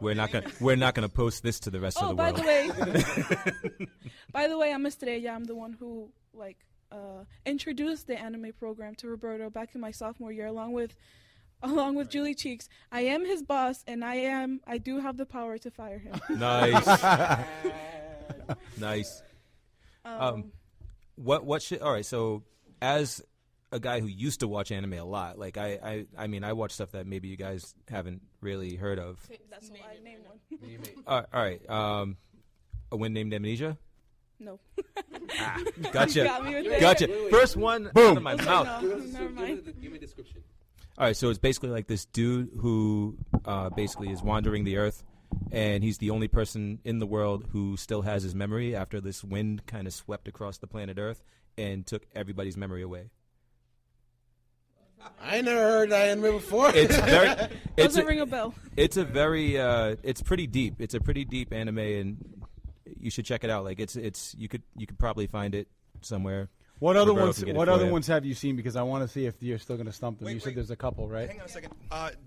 We're not gonna post this to the rest of the world. By the way, I'm Estrella. I'm the one who introduced the anime program to Roberto back in my sophomore year, along with Julie Cheeks. I am his boss, and I do have the power to fire him. Nice. Nice. What should? All right. So, as a guy who used to watch anime a lot, like I mean, I watch stuff that maybe you guys haven't really heard of. That's why I named one. All right. A Wind Named Amnesia. No. Gotcha. Gotcha. Gotcha. First one out of my mouth. Never mind. Give me a description. All right, so it's basically like this dude who basically is wandering the earth, and he's the only person in the world who still has his memory after this wind kind of swept across the planet Earth and took everybody's memory away. I never heard that anime before. It's very. Doesn't ring a bell. It's a very. It's pretty deep. It's a pretty deep anime, and you should check it out. Like it's. You could probably find it somewhere. What other ones? What other ones have you seen? Because I want to see if you're still going to stump them. You said there's a couple, right? Hang on a second.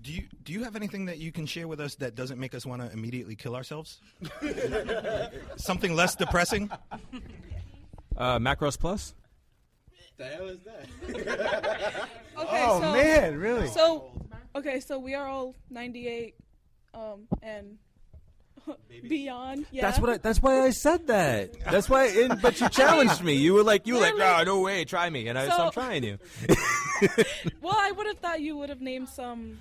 Do you have anything that you can share with us that doesn't make us want to immediately kill ourselves? Something less depressing? Macross Plus. The hell is that? Okay, man, really? So we are all 98, and beyond. Yeah. That's why I said that. That's why. But you challenged me. You were like, no way, try me, and so I'm trying you. Well, I would have thought you would have named some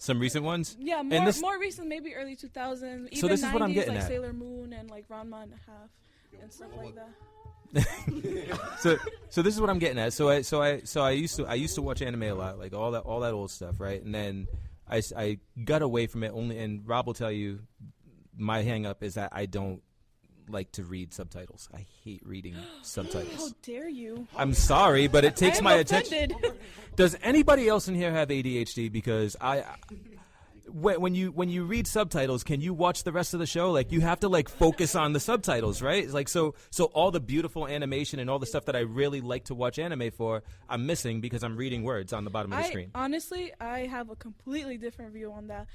recent ones. Yeah, more recent, maybe early 2000s. Even so this 90s, is what I'm getting like at. Sailor Moon and like Ranma and a Half and stuff like that. So this is what I'm getting at. So I used to watch anime a lot, like all that old stuff, right? And then I got away from it only. And Rob will tell you, my hang up is that I don't like to read subtitles. I hate reading subtitles. How dare you? I'm sorry, but it takes my attention. Offended. Does anybody else in here have ADHD? Because when you read subtitles, can you watch the rest of the show? Like, you have to like focus on the subtitles, right? It's like so all the beautiful animation and all the stuff that I really like to watch anime for, I'm missing because I'm reading words on the bottom of the screen. Honestly, I have a completely different view on that.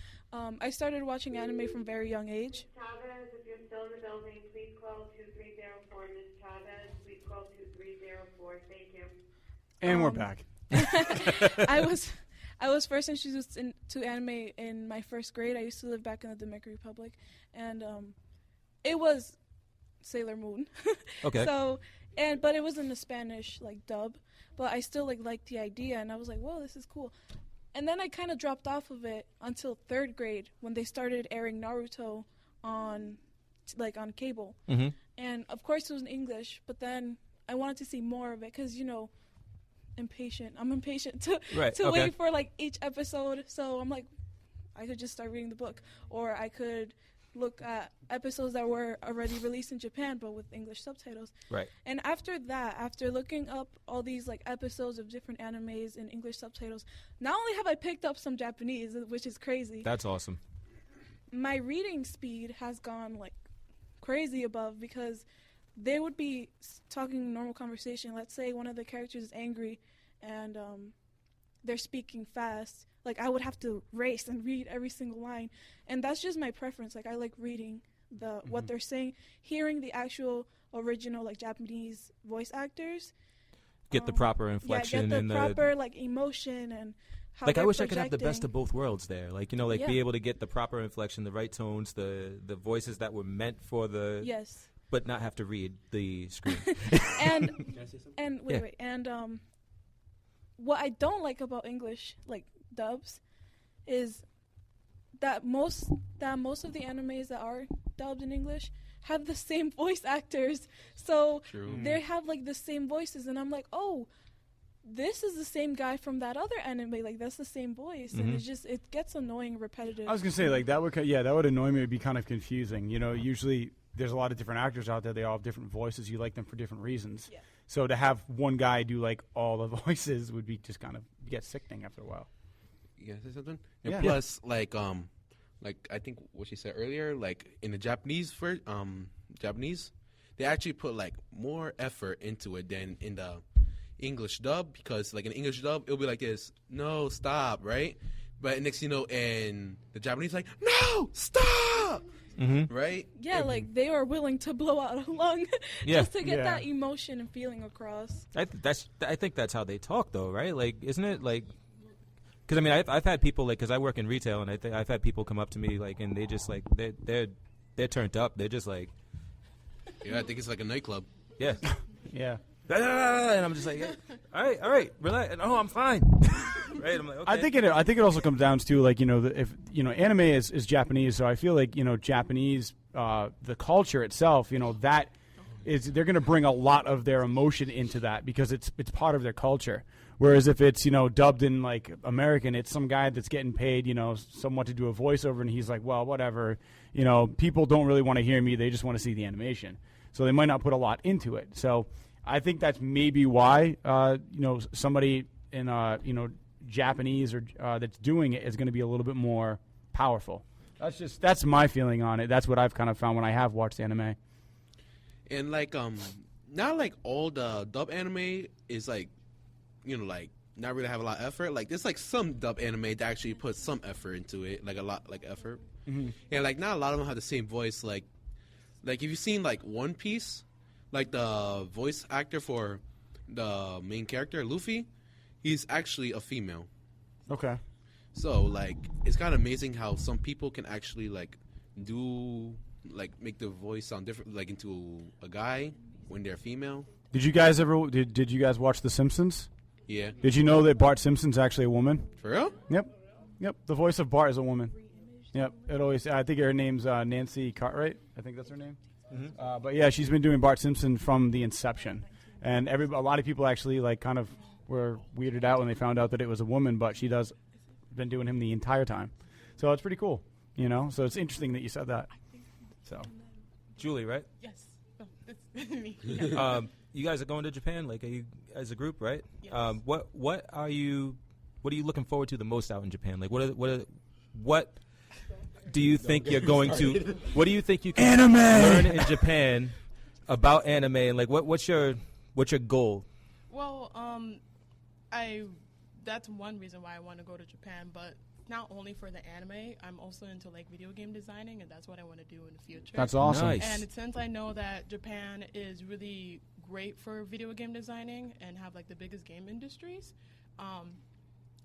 I started watching anime from a very young age. Chavez, if you're still in the building, please call 2304. Ms. Chavez, please call 2304. Thank you. And we're back. I was first introduced to anime in my first grade. I used to live back in the Dominican Republic, and it was Sailor Moon. Okay. But it was in the Spanish like dub, but I still liked the idea, and I was like, whoa, this is cool. And then I kind of dropped off of it until third grade when they started airing Naruto on cable. Mm-hmm. And of course it was in English, but then I wanted to see more of it because impatient. I'm impatient to wait for each episode. So I'm like, I could just start reading the book, or I could look at episodes that were already released in Japan but with English subtitles. Right. And after that, after looking up all these episodes of different animes in English subtitles, not only have I picked up some Japanese, which is crazy. That's awesome. My reading speed has gone crazy above, because they would be talking normal conversation. Let's say one of the characters is angry and they're speaking fast. I would have to race and read every single line. And that's just my preference. I like reading what they're saying, hearing the actual original Japanese voice actors. Get the proper inflection. Get the proper emotion and how I wish I could have the best of both worlds there. Be able to get the proper inflection, the right tones, the voices that were meant for the... Yes. But not have to read the screen. And what I don't like about English dubs is that most of the animes that are dubbed in English have the same voice actors. So they have the same voices, and I'm like, oh, this is the same guy from that other anime. That's the same voice, and it gets annoying and repetitive. I was gonna say that would annoy me. It'd be kind of confusing. Usually there's a lot of different actors out there. They all have different voices. You like them for different reasons. Yeah. So to have one guy do all the voices would be just kind of get sickening after a while. You gonna say something? And yeah. Plus, I think what she said earlier, in the Japanese Japanese, they actually put more effort into it than in the English dub, because in English dub it'll be like this, no, stop, right? But next, you know, and the Japanese like, no, stop, right? Yeah, like they are willing to blow out a lung Yeah. just to get Yeah. that emotion and feeling across. I think that's how they talk, though, right? Like, isn't it like? Because I mean, I've had people like, because I work in retail, and I've had people come up to me like, and they just like they're turned up. They're just like, Yeah, I think it's like a nightclub. yeah, Yeah. and I'm just like, yeah, all right, relax. No, I'm fine. Right? I'm like, okay. I think it also comes down to like, you know, if you know, anime is Japanese, so I feel like, you know, Japanese the culture itself, you know, that is, they're going to bring a lot of their emotion into that because it's part of their culture. Whereas if it's, you know, dubbed in like American, it's some guy that's getting paid, you know, somewhat to do a voiceover, and he's like, well, whatever, you know, people don't really want to hear me, they just want to see the animation, so they might not put a lot into it. So I think that's maybe why you know, somebody in you know, Japanese or that's doing it is going to be a little bit more powerful. That's my feeling on it. That's what I've kind of found when I have watched anime. And like not like all the dub anime is like, you know, like not really have a lot of effort. Like there's like some dub anime that actually put some effort into it, like a lot like effort. And like not a lot of them have the same voice. Like if you've seen like One Piece, like the voice actor for the main character Luffy, he's actually a female. Okay. So like it's kind of amazing how some people can actually like do like make the voice sound different, like into a guy when they're female. Did you guys ever did you guys watch The Simpsons? Yeah. Did you know that Bart Simpson's actually a woman? For real? Yep. The voice of Bart is a woman. Yep. It always. I think her name's Nancy Cartwright. I think that's her name. But yeah, she's been doing Bart Simpson from the inception, and a lot of people actually like kind of were weirded out when they found out that it was a woman, but she does been doing him the entire time. So it's pretty cool, you know. So it's interesting that you said that. So, Julie, right? Yes. No, it's me. You guys are going to Japan, like, are you as a group, right? Yes. What are you looking forward to the most out in Japan? Like, what do you think you're going to? What do you think you can learn in Japan about anime? And like, what's your goal? Well, that's one reason why I want to go to Japan, but not only for the anime, I'm also into like video game designing, and that's what I want to do in the future. that's awesome. Nice. And since I know that Japan is really great for video game designing and have like the biggest game industries,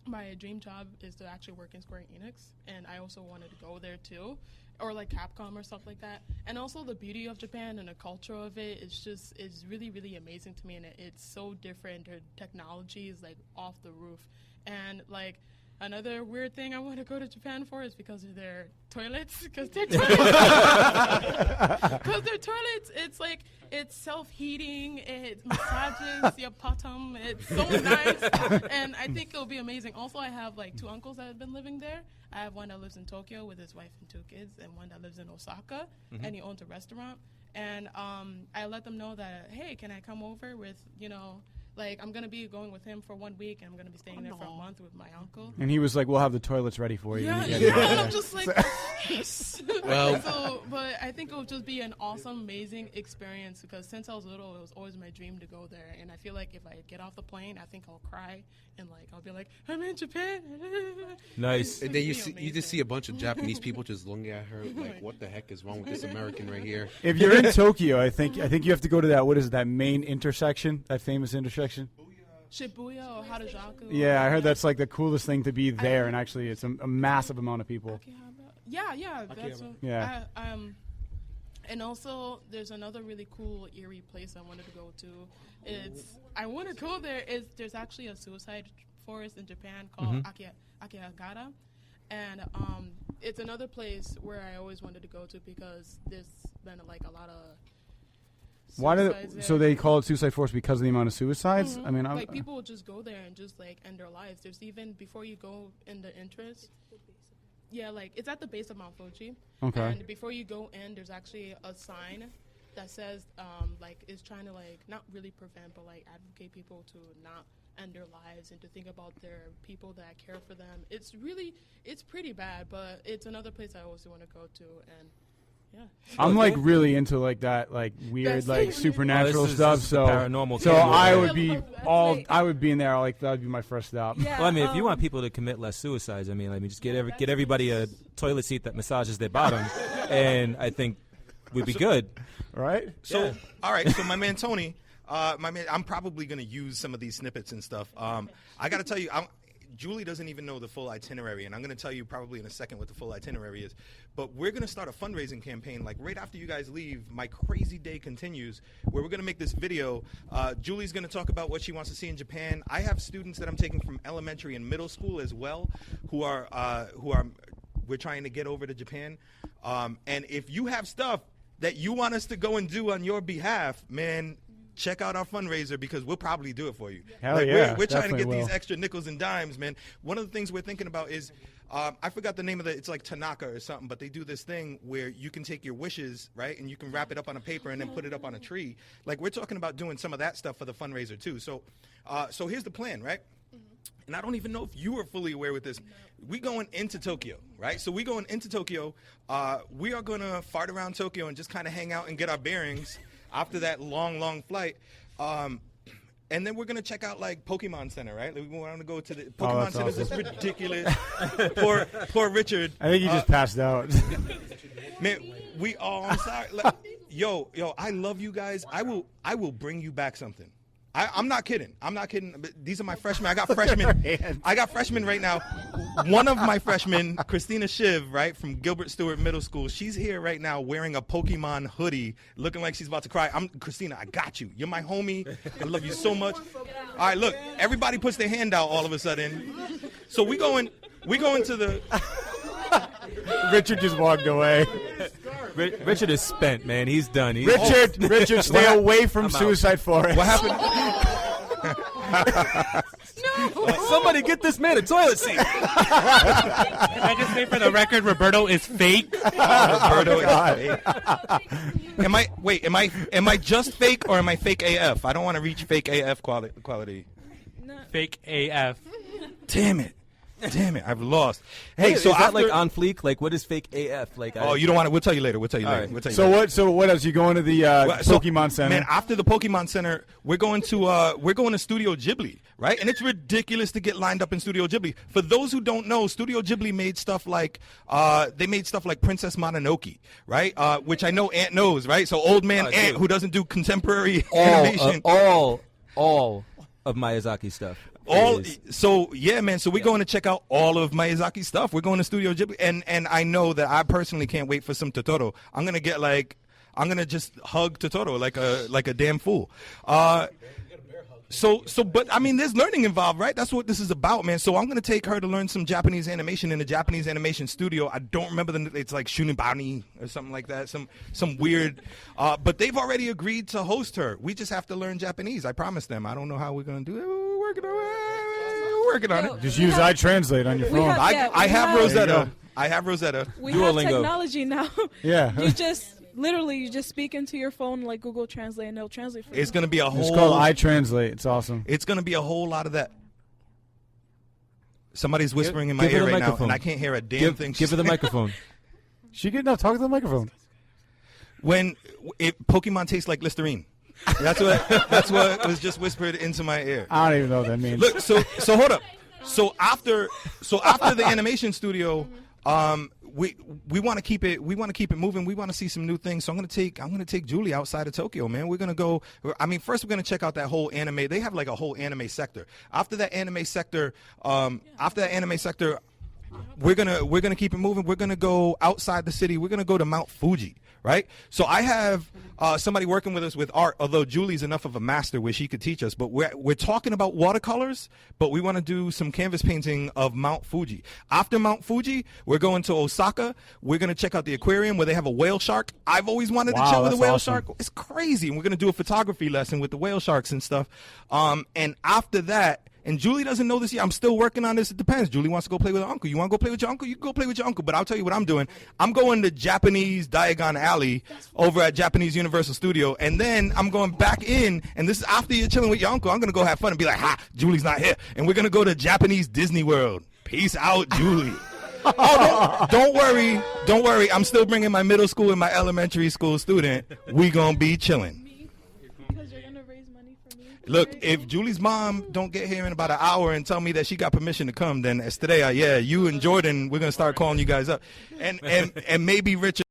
my dream job is to actually work in Square Enix, and I also wanted to go there too, or like Capcom or stuff like that. And also the beauty of Japan and the culture of it is really, really amazing to me, and it's so different. Their technology is like off the roof, and like another weird thing I want to go to Japan for is because of their toilets. Because their toilets, it's like, it's self-heating, it massages your bottom, it's so nice, and I think it'll be amazing. Also, I have like 2 uncles that have been living there. I have one that lives in Tokyo with his wife and 2 kids, and one that lives in Osaka, and he owns a restaurant. And I let them know that, hey, can I come over with, you know, like, I'm going to be going with him for 1 week, and I'm going to be staying there for a month with my uncle. And he was like, "We'll have the toilets ready for you." Yeah, when you get yeah. there. And I'm just like, yes. Well- But I think it will just be an awesome, amazing experience, because since I was little, it was always my dream to go there. And I feel like if I get off the plane, I think I'll cry, and like I'll be like, I'm in Japan. Nice. And then you It'll be just see a bunch of Japanese people just looking at her like, what the heck is wrong with this American right here? If you're in Tokyo, I think you have to go to that. What is it, that main intersection? That famous intersection? Shibuya or Harajuku. Yeah, I heard that's like the coolest thing to be there, and actually, it's a massive amount of people. Yeah, that's what, Yeah. and also there's another really cool eerie place I wanted to go to. I want to go there. There's actually a suicide forest in Japan called Akihagara, and it's another place where I always wanted to go to because there's been like a lot of suicides So there. they call it suicide force because of the amount of suicides? I mean, like people will just go there and just like end their lives. There's even before you go in the entrance. Yeah, like it's at the base of Mount Fuji. Okay. And before you go in, there's actually a sign that says like it's trying to like not really prevent but like advocate people to not end their lives and to think about their people that care for them. It's pretty bad, but it's another place I also want to go to, and Yeah. I'm like really into like that, like weird, like supernatural stuff. This is So the paranormal so thing. I would be Wait. I would be in there. Like that would be my first stop. Yeah, Well, I mean, if you want people to commit less suicides, I mean, just get everybody a toilet seat that massages their bottom, and I think we'd be good. Right? So, all right. So, my man Tony, I'm probably going to use some of these snippets and stuff. I got to tell you, Julie doesn't even know the full itinerary, and I'm going to tell you probably in a second what the full itinerary is. But we're going to start a fundraising campaign, like right after you guys leave. My crazy day continues, where we're going to make this video. Julie's going to talk about what she wants to see in Japan. I have students that I'm taking from elementary and middle school as well, who are we're trying to get over to Japan. And if you have stuff that you want us to go and do on your behalf, man, check out our fundraiser because we'll probably do it for you. Hell yeah, We're trying to get definitely these will. extra nickels and dimes, man. One of the things we're thinking about is, I forgot the name of it's like Tanaka or something, but they do this thing where you can take your wishes, right, and you can wrap it up on a paper and then put it up on a tree. Like, we're talking about doing some of that stuff for the fundraiser too. So here's the plan, right? And I don't even know if you are fully aware with this. We going into Tokyo, right? So we going into Tokyo. We are going to fart around Tokyo and just kind of hang out and get our bearings after that long flight. And then we're going to check out, like, Pokemon Center, right? Like, we want to go to the Pokemon that's Center. awesome. This ridiculous. poor Richard. I think you just passed out. Man, I'm sorry. Like, yo, I love you guys. I will bring you back something. I'm not kidding. But these are my freshmen. I got freshmen right now. One of my freshmen, Christina Shiv, right, from Gilbert Stewart Middle School, she's here right now wearing a Pokemon hoodie, looking like she's about to cry. Christina, I got you. You're my homie. I love you so much. All right, look, everybody puts their hand out all of a sudden. So we going to the... Richard just walked away. Richard is spent, man. He's done. Richard, stay away from Suicide Forest. What happened? Somebody get this man a toilet seat. Can I just say for the record, Roberto is fake? Roberto is fake. Am I just fake or am I fake AF? I don't want to reach fake AF quality. Fake AF. Damn it, I've lost. Hey, Is so that like on fleek? Like, what is fake AF? Like, you don't want to? We'll tell you later. right. So what else? You going to the Pokemon Center? Man, after the Pokemon Center, we're going to Studio Ghibli, right? And it's ridiculous to get lined up in Studio Ghibli. For those who don't know, Studio Ghibli made stuff like Princess Mononoke, right? Which I know Ant knows, right? So old man Ant, who doesn't do contemporary animation. all of Miyazaki's stuff. So we're going to check out all of Miyazaki's stuff. We're going to Studio Ghibli, and I know that I personally can't wait for some Totoro. I'm gonna just hug Totoro like a damn fool. But I mean, there's learning involved, right? That's what this is about, man. So I'm gonna take her to learn some Japanese animation in a Japanese animation studio. I don't remember it's like Shunibani or something like that. Some weird. But they've already agreed to host her. We just have to learn Japanese. I promise them. I don't know how we're gonna do it. We're working on it. Just use iTranslate on your phone. I have Rosetta. I have Rosetta. We have technology now. Yeah. You just speak into your phone like Google Translate and it'll translate for you. It's going to be a whole... It's called iTranslate. It's awesome. It's going to be a whole lot of that. Somebody's whispering in my ear right now, and I can't hear a damn thing. Give her the microphone. Talk to the microphone. When Pokemon tastes like Listerine. That's what was just whispered into my ear. I don't even know what that means. Look, so hold up. So after the animation studio, we want to keep it moving. We want to see some new things. So I'm gonna take Julie outside of Tokyo, man. We're gonna go. I mean, first we're gonna check out that whole anime. They have like a whole anime sector. After that anime sector, we're gonna keep it moving. We're gonna go outside the city. We're gonna go to Mount Fuji, right? So I have somebody working with us with art. Although Julie's enough of a master where she could teach us, but we're talking about watercolors. But we want to do some canvas painting of Mount Fuji. After Mount Fuji, we're going to Osaka. We're gonna check out the aquarium where they have a whale shark. I've always wanted to chill with a whale shark. It's crazy. And we're gonna do a photography lesson with the whale sharks and stuff. And after that. And Julie doesn't know this yet. I'm still working on this. It depends. Julie wants to go play with her uncle. You want to go play with your uncle? You can go play with your uncle. But I'll tell you what I'm doing. I'm going to Japanese Diagon Alley over at Japanese Universal Studio. And then I'm going back in. And this is after you're chilling with your uncle. I'm going to go have fun and be like, ha, Julie's not here. And we're going to go to Japanese Disney World. Peace out, Julie. Oh, don't worry. I'm still bringing my middle school and my elementary school student. We gonna be chilling. Because you're gonna raise money for me. Look, right? if Julie's mom don't get here in about an hour and tell me that she got permission to come, then Estrella, yeah, you and Jordan, we're gonna start calling you guys up, and maybe Richard.